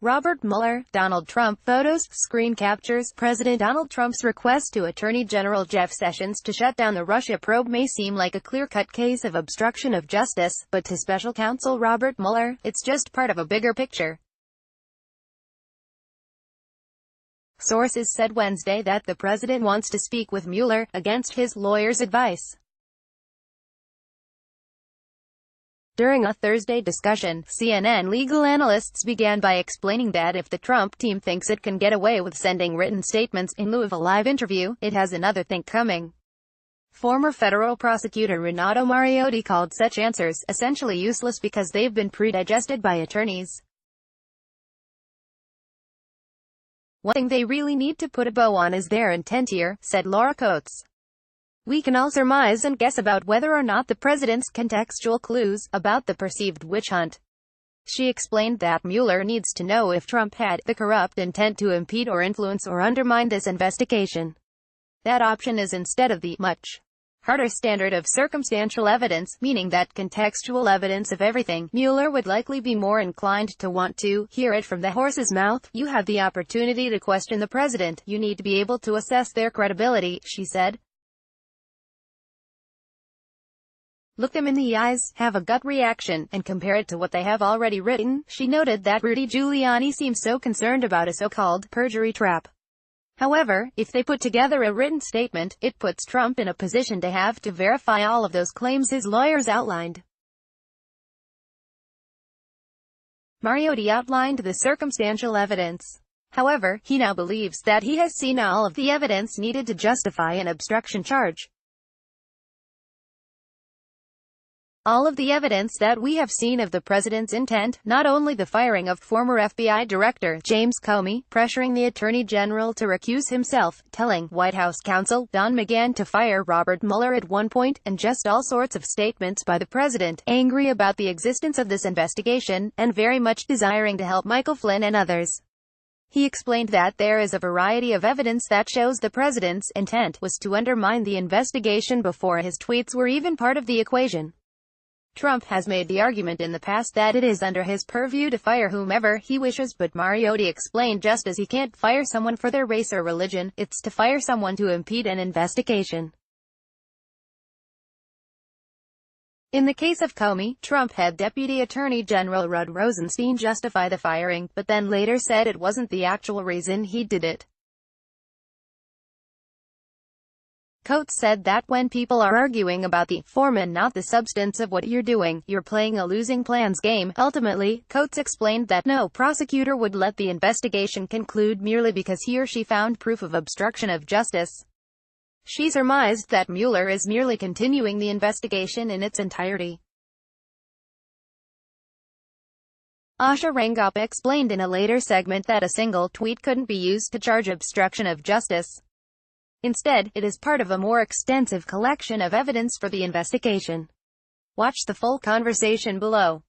Robert Mueller, Donald Trump photos, screen captures. President Donald Trump's request to Attorney General Jeff Sessions to shut down the Russia probe may seem like a clear-cut case of obstruction of justice, but to Special Counsel Robert Mueller, it's just part of a bigger picture. Sources said Wednesday that the president wants to speak with Mueller, against his lawyer's advice. During a Thursday discussion, CNN legal analysts began by explaining that if the Trump team thinks it can get away with sending written statements in lieu of a live interview, it has another thing coming. Former federal prosecutor Renato Mariotti called such answers essentially useless because they've been pre-digested by attorneys. One thing they really need to put a bow on is their intent here, said Laura Coates. We can all surmise and guess about whether or not the president's contextual clues about the perceived witch hunt. She explained that Mueller needs to know if Trump had the corrupt intent to impede or influence or undermine this investigation. That option is instead of the much harder standard of circumstantial evidence, meaning that contextual evidence of everything. Mueller would likely be more inclined to want to hear it from the horse's mouth. You have the opportunity to question the president. You need to be able to assess their credibility, she said. Look them in the eyes, have a gut reaction, and compare it to what they have already written. She noted that Rudy Giuliani seems so concerned about a so-called perjury trap. However, if they put together a written statement, it puts Trump in a position to have to verify all of those claims his lawyers outlined. Mariotti outlined the circumstantial evidence. However, he now believes that he has seen all of the evidence needed to justify an obstruction charge. All of the evidence that we have seen of the president's intent, not only the firing of former FBI Director James Comey, pressuring the Attorney General to recuse himself, telling White House counsel Don McGahn to fire Robert Mueller at one point, and just all sorts of statements by the president, angry about the existence of this investigation, and very much desiring to help Michael Flynn and others. He explained that there is a variety of evidence that shows the president's intent was to undermine the investigation before his tweets were even part of the equation. Trump has made the argument in the past that it is under his purview to fire whomever he wishes, but Mariotti explained just as he can't fire someone for their race or religion, it's to fire someone to impede an investigation. In the case of Comey, Trump had Deputy Attorney General Rod Rosenstein justify the firing, but then later said it wasn't the actual reason he did it. Coates said that when people are arguing about the form and not the substance of what you're doing, you're playing a losing plans game. Ultimately, Coates explained that no prosecutor would let the investigation conclude merely because he or she found proof of obstruction of justice. She surmised that Mueller is merely continuing the investigation in its entirety. Asha Rangappa explained in a later segment that a single tweet couldn't be used to charge obstruction of justice. Instead, it is part of a more extensive collection of evidence for the investigation. Watch the full conversation below.